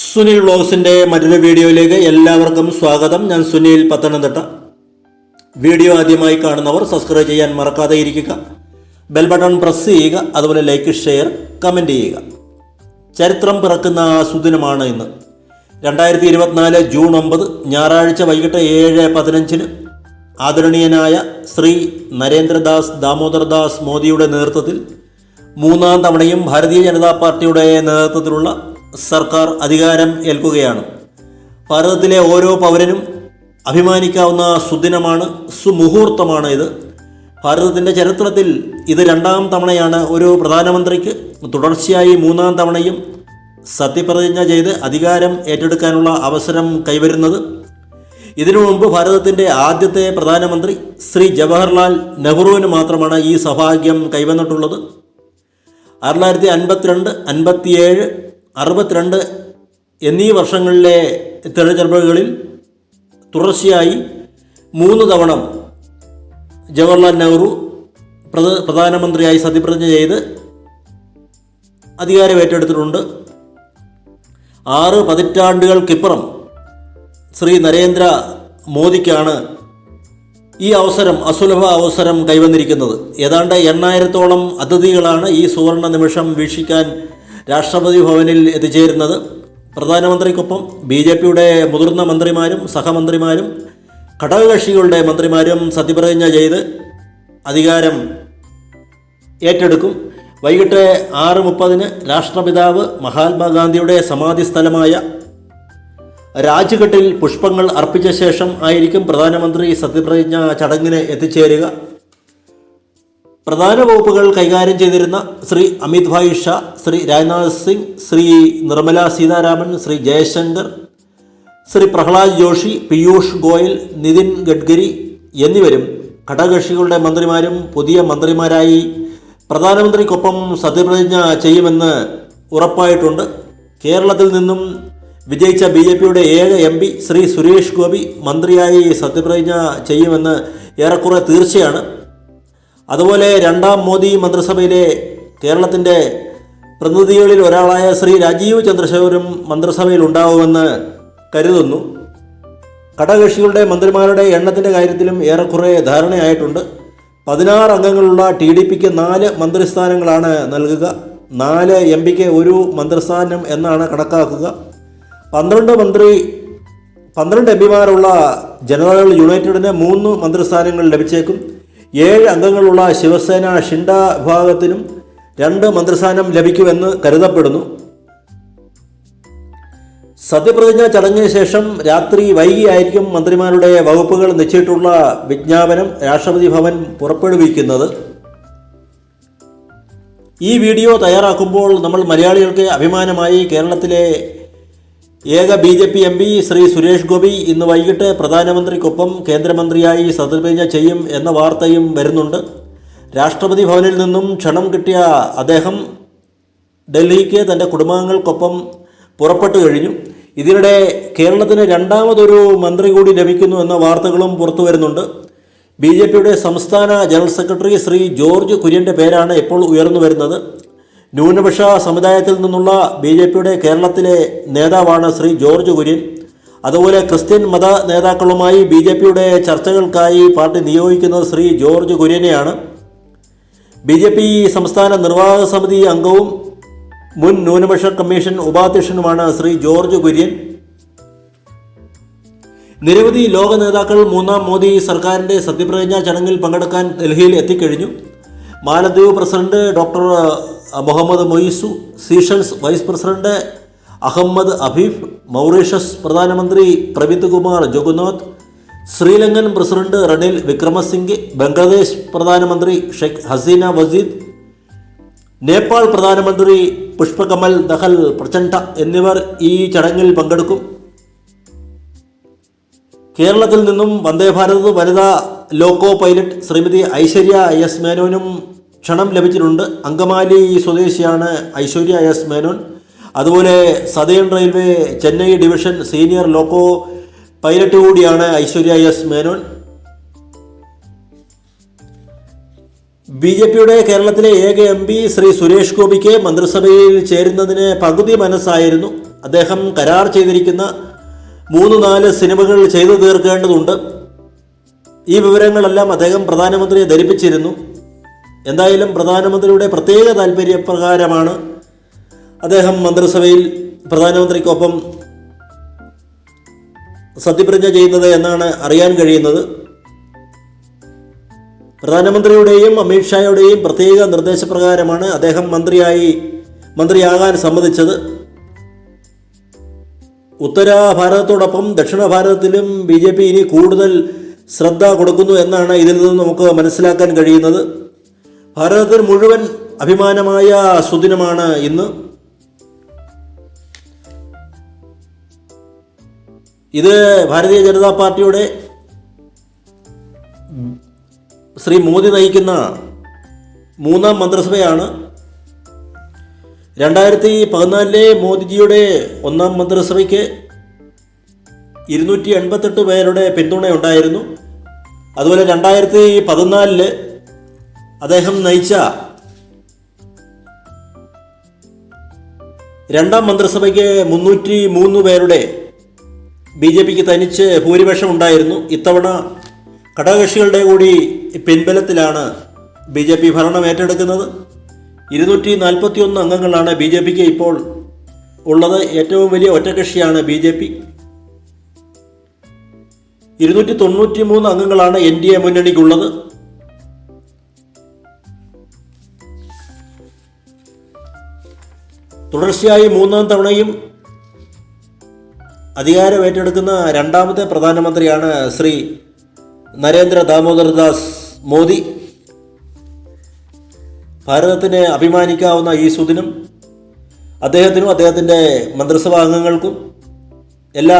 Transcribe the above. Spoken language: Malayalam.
സുനിൽ വ്ളോഗ്സിൻ്റെ മറ്റൊരു വീഡിയോയിലേക്ക് എല്ലാവർക്കും സ്വാഗതം. ഞാൻ സുനിൽ പത്തനംതിട്ട. വീഡിയോ ആദ്യമായി കാണുന്നവർ സബ്സ്ക്രൈബ് ചെയ്യാൻ മറക്കാതെ ഇരിക്കുക. ബെൽ ബട്ടൺ പ്രസ് ചെയ്യുക. അതുപോലെ ലൈക്ക്, ഷെയർ, കമൻറ്റ് ചെയ്യുക. ചരിത്രം പിറക്കുന്ന സുദിനമാണ് ഇന്ന്. 2024 ജൂൺ 9 ഞായറാഴ്ച വൈകിട്ട് 7:15 ആദരണീയനായ ശ്രീ നരേന്ദ്രദാസ് ദാമോദർദാസ് മോദിയുടെ നേതൃത്വത്തിൽ മൂന്നാം തവണയും ഭാരതീയ ജനതാ പാർട്ടിയുടെ നേതൃത്വത്തിലുള്ള സർക്കാർ അധികാരം ഏൽക്കുകയാണ്. ഭാരതത്തിലെ ഓരോ പൗരനും അഭിമാനിക്കാവുന്ന സുദിനമാണ്, സുമുഹൂർത്തമാണ് ഇത്. ഭാരതത്തിൻ്റെ ചരിത്രത്തിൽ ഇത് രണ്ടാം തവണയാണ് ഒരു പ്രധാനമന്ത്രിക്ക് തുടർച്ചയായി മൂന്നാം തവണയും സത്യപ്രതിജ്ഞ ചെയ്ത് അധികാരം ഏറ്റെടുക്കാനുള്ള അവസരം കൈവരുന്നത്. ഇതിനു മുമ്പ് ഭാരതത്തിൻ്റെ ആദ്യത്തെ പ്രധാനമന്ത്രി ശ്രീ ജവഹർലാൽ നെഹ്റുവിന് മാത്രമാണ് ഈ സൗഭാഗ്യം കൈവന്നിട്ടുള്ളത്. 1952, 57, 62 എന്നീ വർഷങ്ങളിലെ തെരഞ്ഞെടുപ്പുകളിൽ തുടർച്ചയായി 3 തവണ ജവഹർലാൽ നെഹ്റു പ്രധാനമന്ത്രിയായി സത്യപ്രതിജ്ഞ ചെയ്ത് അധികാരമേറ്റെടുത്തിട്ടുണ്ട്. 6 പതിറ്റാണ്ടുകൾക്കിപ്പുറം ശ്രീ നരേന്ദ്ര മോദിക്കാണ് ഈ അവസരം, അസുലഭ അവസരം കൈവന്നിരിക്കുന്നത്. ഏതാണ്ട് 8000-ഓളം അതിഥികളാണ് ഈ സുവർണ നിമിഷം വീക്ഷിക്കാൻ രാഷ്ട്രപതി ഭവനിൽ എത്തിച്ചേരുന്നത്. പ്രധാനമന്ത്രിക്കൊപ്പം BJPയുടെ മുതിർന്ന മന്ത്രിമാരും സഹമന്ത്രിമാരും ഘടകകക്ഷികളുടെ മന്ത്രിമാരും സത്യപ്രതിജ്ഞ ചെയ്ത് അധികാരം ഏറ്റെടുക്കും. വൈകിട്ട് 6:30 രാഷ്ട്രപിതാവ് മഹാത്മാഗാന്ധിയുടെ സമാധി സ്ഥലമായ രാജ്ഘട്ടിൽ പുഷ്പങ്ങൾ അർപ്പിച്ച ശേഷം ആയിരിക്കും പ്രധാനമന്ത്രി സത്യപ്രതിജ്ഞ ചടങ്ങിന് എത്തിച്ചേരുക. പ്രധാന വകുപ്പുകൾ കൈകാര്യം ചെയ്തിരുന്ന ശ്രീ അമിത് ഭായ് ഷാ, ശ്രീ രാജ്നാഥ് സിംഗ്, ശ്രീ നിർമ്മല സീതാരാമൻ, ശ്രീ ജയശങ്കർ, ശ്രീ പ്രഹ്ലാദ് ജോഷി, പീയൂഷ് ഗോയൽ, നിതിൻ ഗഡ്കരി എന്നിവരും ഘടകകക്ഷികളുടെ മന്ത്രിമാരും പുതിയ മന്ത്രിമാരായി പ്രധാനമന്ത്രിക്കൊപ്പം സത്യപ്രതിജ്ഞ ചെയ്യുമെന്ന് ഉറപ്പായിട്ടുണ്ട്. കേരളത്തിൽ നിന്നും വിജയിച്ച BJPയുടെ ഏക MP ശ്രീ സുരേഷ് ഗോപി മന്ത്രിയായി സത്യപ്രതിജ്ഞ ചെയ്യുമെന്ന് ഏറെക്കുറെ തീർച്ചയാണ്. അതുപോലെ രണ്ടാം മോദി മന്ത്രിസഭയിലെ കേരളത്തിൻ്റെ പ്രതിനിധികളിൽ ഒരാളായ ശ്രീ രാജീവ് ചന്ദ്രശേഖരും മന്ത്രിസഭയിൽ ഉണ്ടാവുമെന്ന് കരുതുന്നു. ഘടകകക്ഷികളുടെ മന്ത്രിമാരുടെ എണ്ണത്തിൻ്റെ കാര്യത്തിലും ഏറെക്കുറെ ധാരണയായിട്ടുണ്ട്. 16 അംഗങ്ങളുള്ള TDPക്ക് 4 മന്ത്രിസ്ഥാനങ്ങളാണ് നൽകുക. 4 MPക്ക് 1 മന്ത്രിസ്ഥാനം എന്നാണ് കണക്കാക്കുക. 12 MPമാരുള്ള ജനതാദൾ യുണൈറ്റഡിന് 3 മന്ത്രിസ്ഥാനങ്ങൾ ലഭിച്ചേക്കും. 7 അംഗങ്ങളുള്ള ശിവസേന ഷിൻഡ വിഭാഗത്തിനും 2 മന്ത്രിസ്ഥാനം ലഭിക്കുമെന്ന് കരുതപ്പെടുന്നു. സത്യപ്രതിജ്ഞ ചടങ്ങിന് ശേഷം രാത്രി വൈകിയായിരിക്കും മന്ത്രിമാരുടെ വകുപ്പുകൾ നിശ്ചയിച്ചിട്ടുള്ള വിജ്ഞാപനം രാഷ്ട്രപതി ഭവൻ പുറപ്പെടുവിക്കുന്നത്. ഈ വീഡിയോ തയ്യാറാക്കുമ്പോൾ നമ്മൾ മലയാളികൾക്ക് അഭിമാനമായി കേരളത്തിലെ ഏക BJP MP ശ്രീ സുരേഷ് ഗോപി ഇന്ന് വൈകിട്ട് പ്രധാനമന്ത്രിക്കൊപ്പം കേന്ദ്രമന്ത്രിയായി സത്യപ്രതിജ്ഞ ചെയ്യും എന്ന വാർത്തയും വരുന്നുണ്ട്. രാഷ്ട്രപതി ഭവനിൽ നിന്നും ക്ഷണം കിട്ടിയ അദ്ദേഹം ഡൽഹിക്ക് തൻ്റെ കുടുംബാംഗങ്ങൾക്കൊപ്പം പുറപ്പെട്ടു കഴിഞ്ഞു. ഇതിനിടെ കേരളത്തിന് രണ്ടാമതൊരു മന്ത്രി കൂടി ലഭിക്കുന്നു എന്ന വാർത്തകളും പുറത്തു വരുന്നുണ്ട്. BJPയുടെ സംസ്ഥാന ജനറൽ സെക്രട്ടറി ശ്രീ ജോർജ് കുര്യൻ്റെ പേരാണ് ഇപ്പോൾ ഉയർന്നു വരുന്നത്. ന്യൂനപക്ഷ സമുദായത്തിൽ നിന്നുള്ള BJPയുടെ കേരളത്തിലെ നേതാവാണ് ശ്രീ ജോർജ് കുര്യൻ. അതുപോലെ ക്രിസ്ത്യൻ മത നേതാക്കളുമായി BJPയുടെ ചർച്ചകൾക്കായി പാർട്ടി നിയോഗിക്കുന്നത് ശ്രീ ജോർജ് കുര്യനെയാണ്. BJP സംസ്ഥാന നിർവാഹക സമിതി അംഗവും മുൻ ന്യൂനപക്ഷ കമ്മീഷൻ ഉപാധ്യക്ഷനുമാണ് ശ്രീ ജോർജ് കുര്യൻ. നിരവധി ലോക നേതാക്കൾ മൂന്നാം മോദി സർക്കാരിൻ്റെ സത്യപ്രതിജ്ഞാ ചടങ്ങിൽ പങ്കെടുക്കാൻ ഡൽഹിയിൽ എത്തിക്കഴിഞ്ഞു. മാലദ്വീപ് president doctor Muhammad Muizzu, Seychelles vice president Ahmed Afeef, Mauritius പ്രധാനമന്ത്രി പ്രവിന്ദ് കുമാർ ജുഗ്നോത്ത്, ശ്രീലങ്കൻ പ്രസിഡന്റ് റണിൽ വിക്രമസിംഗെ, ബംഗ്ലാദേശ് പ്രധാനമന്ത്രി ഷെയ്ഖ് ഹസീന വസീദ്, നേപ്പാൾ പ്രധാനമന്ത്രി പുഷ്പകമൽ ദഹൽ പ്രചണ്ഡ എന്നിവർ ഈ ചടങ്ങിൽ പങ്കെടുക്കും. കേരളത്തിൽ നിന്നും വന്ദേഭാരത് വനിതാ loco pilot Shrimati Aishwarya S മേനോനും ക്ഷണം ലഭിച്ചിട്ടുണ്ട്. അങ്കമാലി സ്വദേശിയാണ് ഐശ്വര്യ S മേനോൻ. അതുപോലെ southern railway Chennai division senior loco pilot കൂടിയാണ് ഐശ്വര്യ S മേനോൻ. BJPയുടെ കേരളത്തിലെ ഏക MP ശ്രീ സുരേഷ് ഗോപിക്ക് മന്ത്രിസഭയിൽ ചേരുന്നതിന് പകുതി മനസ്സായിരുന്നു. അദ്ദേഹം കരാർ ചെയ്തിരിക്കുന്ന 3-4 സിനിമകൾ ചെയ്തു തീർക്കേണ്ടതുണ്ട്. ഈ വിവരങ്ങളെല്ലാം അദ്ദേഹം പ്രധാനമന്ത്രിയെ ധരിപ്പിച്ചിരുന്നു. എന്തായാലും പ്രധാനമന്ത്രിയുടെ പ്രത്യേക താല്പര്യപ്രകാരമാണ് അദ്ദേഹം മന്ത്രിസഭയിൽ പ്രധാനമന്ത്രിക്കൊപ്പം സത്യപ്രതിജ്ഞ ചെയ്യുന്നത് എന്നാണ് അറിയാൻ കഴിയുന്നത്. പ്രധാനമന്ത്രിയുടെയും അമിത്ഷായുടെയും പ്രത്യേക നിർദ്ദേശപ്രകാരമാണ് അദ്ദേഹം മന്ത്രിയാകാൻ സമ്മതിച്ചത്. ഉത്തര ഭാരതത്തോടൊപ്പം ദക്ഷിണ ഭാരതത്തിലും BJP ഇനി കൂടുതൽ ശ്രദ്ധ കൊടുക്കുന്നു എന്നാണ് ഇതിൽ നിന്ന് നമുക്ക് മനസ്സിലാക്കാൻ കഴിയുന്നത്. ഭാരതത്തിന് മുഴുവൻ അഭിമാനമായ സുദിനമാണ് ഇന്ന്. ഇത് ഭാരതീയ ജനതാ പാർട്ടിയുടെ ശ്രീ മോദി നയിക്കുന്ന 3ാം മന്ത്രിസഭയാണ്. 2014 മോദിജിയുടെ 1ാം മന്ത്രിസഭയ്ക്ക് 288 പേരുടെ പിന്തുണയുണ്ടായിരുന്നു. അതുപോലെ 2014 അദ്ദേഹം നയിച്ച 2ാം മന്ത്രിസഭയ്ക്ക് 303 പേരുടെ BJPക്ക് തനിച്ച് ഭൂരിപക്ഷം ഉണ്ടായിരുന്നു. ഇത്തവണ ഘടകകക്ഷികളുടെ കൂടി പിൻബലത്തിലാണ് BJP ഭരണം ഏറ്റെടുക്കുന്നത്. 241 അംഗങ്ങളാണ് BJPക്ക് ഇപ്പോൾ ഉള്ളത്. ഏറ്റവും വലിയ ഒറ്റകക്ഷിയാണ് BJP. 293 അംഗങ്ങളാണ് NDA മുന്നണിക്കുള്ളത്. തുടർച്ചയായി 3ാം തവണയും അധികാരം ഏറ്റെടുക്കുന്ന 2ാമത്തെ പ്രധാനമന്ത്രിയാണ് ശ്രീ നരേന്ദ്ര ദാമോദർ ദാസ് മോദി. ഭാരതത്തിന് അഭിമാനിക്കാവുന്ന ഈ സുദിനം അദ്ദേഹത്തിനും അദ്ദേഹത്തിൻ്റെ മന്ത്രിസഭാ അംഗങ്ങൾക്കും എല്ലാ